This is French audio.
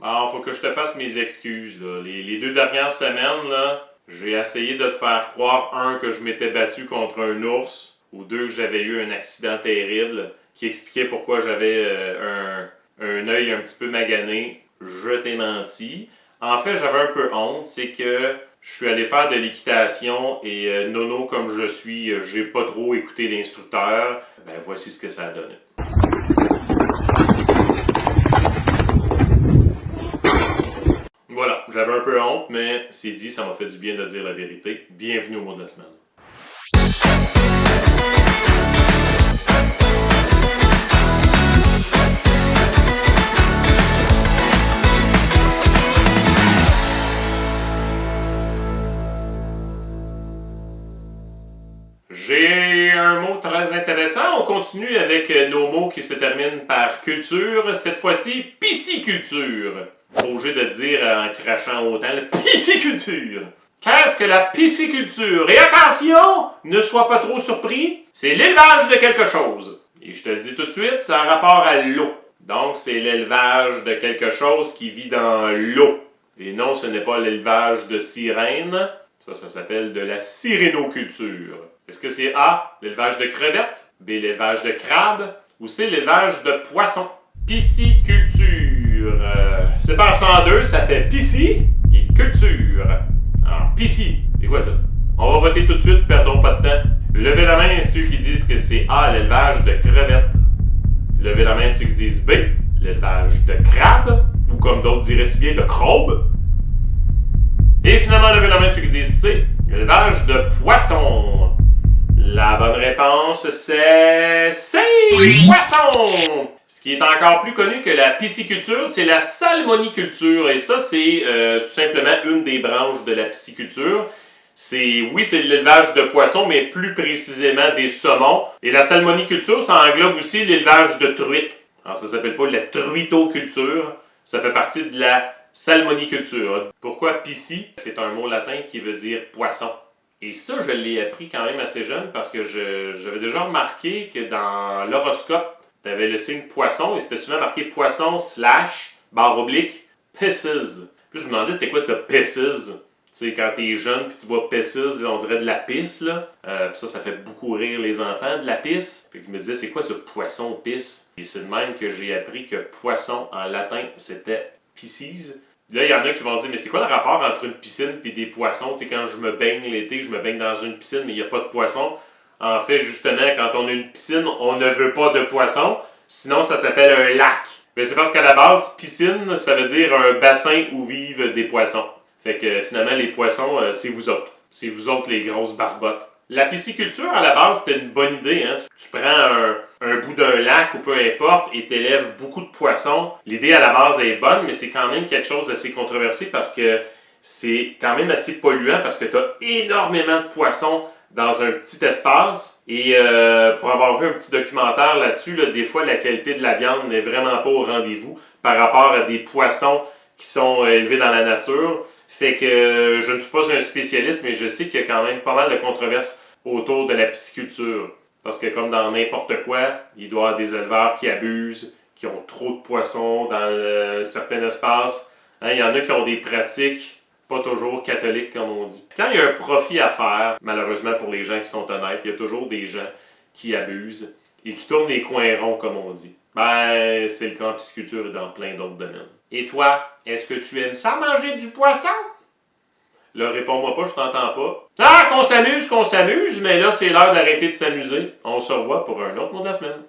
Bon, faut que je te fasse mes excuses, là. Les 2 dernières semaines, là, j'ai essayé de te faire croire, un, que je m'étais battu contre un ours, ou deux, que j'avais eu un accident terrible, qui expliquait pourquoi j'avais un œil un petit peu magané. Je t'ai menti. En fait, j'avais un peu honte, c'est que je suis allé faire de l'équitation et nono comme je suis, j'ai pas trop écouté l'instructeur. Ben voici ce que ça a donné. Voilà, j'avais un peu honte, mais c'est dit, ça m'a fait du bien de dire la vérité. Bienvenue au mot de la semaine. J'ai un mot très intéressant. On continue avec nos mots qui se terminent par culture. Cette fois-ci, pisciculture. Obligé de dire en crachant autant, la pisciculture. Qu'est-ce que la pisciculture? Et attention, ne sois pas trop surpris, c'est l'élevage de quelque chose. Et je te le dis tout de suite, ça a rapport à l'eau. Donc, c'est l'élevage de quelque chose qui vit dans l'eau. Et non, ce n'est pas l'élevage de sirènes. Ça s'appelle de la sirénoculture. Est-ce que c'est A, l'élevage de crevettes, B, l'élevage de crabes, ou C, l'élevage de poissons? Pisciculture. Sépare ça en deux, ça fait pisci et culture. Alors, pisci, c'est quoi ça? On va voter tout de suite, perdons pas de temps. Levez la main ceux qui disent que c'est A, l'élevage de crevettes. Levez la main ceux qui disent B, l'élevage de crabes, ou comme d'autres diraient si bien, de crabes. Et finalement, levez la main ceux qui disent C, l'élevage de poissons. La bonne réponse, c'est C, poisson! Ce qui est encore plus connu que la pisciculture, c'est la salmoniculture. Et ça, c'est tout simplement une des branches de la pisciculture. Oui, c'est l'élevage de poissons, mais plus précisément des saumons. Et la salmoniculture, ça englobe aussi l'élevage de truites. Alors, ça s'appelle pas la truitoculture, ça fait partie de la salmoniculture. Pourquoi pisci? C'est un mot latin qui veut dire poisson. Et ça, je l'ai appris quand même assez jeune parce que j'avais déjà remarqué que dans l'horoscope, tu avais le signe poisson et c'était souvent marqué poisson / pisces. Puis je me demandais c'était quoi ça, pisces? Tu sais, quand t'es jeune puis tu vois pisces, on dirait de la pisse, là. Puis ça fait beaucoup rire les enfants, de la pisse. Puis je me disais, c'est quoi ce poisson pisse? Et c'est de même que j'ai appris que poisson en latin, c'était pisces. Là, il y en a qui vont dire, mais c'est quoi le rapport entre une piscine et des poissons? Tu sais, quand je me baigne l'été, je me baigne dans une piscine, mais il n'y a pas de poissons. En fait, justement, quand on a une piscine, on ne veut pas de poissons. Sinon, ça s'appelle un lac. Mais c'est parce qu'à la base, piscine, ça veut dire un bassin où vivent des poissons. Fait que finalement, les poissons, c'est vous autres. C'est vous autres les grosses barbottes. La pisciculture, à la base, c'était une bonne idée. Hein? Tu prends un bout d'un lac ou peu importe et t'élèves beaucoup de poissons. L'idée à la base est bonne, mais c'est quand même quelque chose d'assez controversé parce que c'est quand même assez polluant parce que tu as énormément de poissons dans un petit espace. Et pour avoir vu un petit documentaire là-dessus, des fois, la qualité de la viande n'est vraiment pas au rendez-vous par rapport à des poissons qui sont élevés dans la nature. Fait que je ne suis pas un spécialiste, mais je sais qu'il y a quand même pas mal de controverses autour de la pisciculture. Parce que comme dans n'importe quoi, il doit y avoir des éleveurs qui abusent, qui ont trop de poissons dans certains espaces. Hein, il y en a qui ont des pratiques pas toujours catholiques, comme on dit. Quand il y a un profit à faire, malheureusement pour les gens qui sont honnêtes, il y a toujours des gens qui abusent et qui tournent les coins ronds, comme on dit. Ben, c'est le cas en pisciculture et dans plein d'autres domaines. Et toi, est-ce que tu aimes ça manger du poisson? Là, réponds-moi pas, je t'entends pas. Ah, qu'on s'amuse, mais là, c'est l'heure d'arrêter de s'amuser. On se revoit pour un autre mot de la semaine.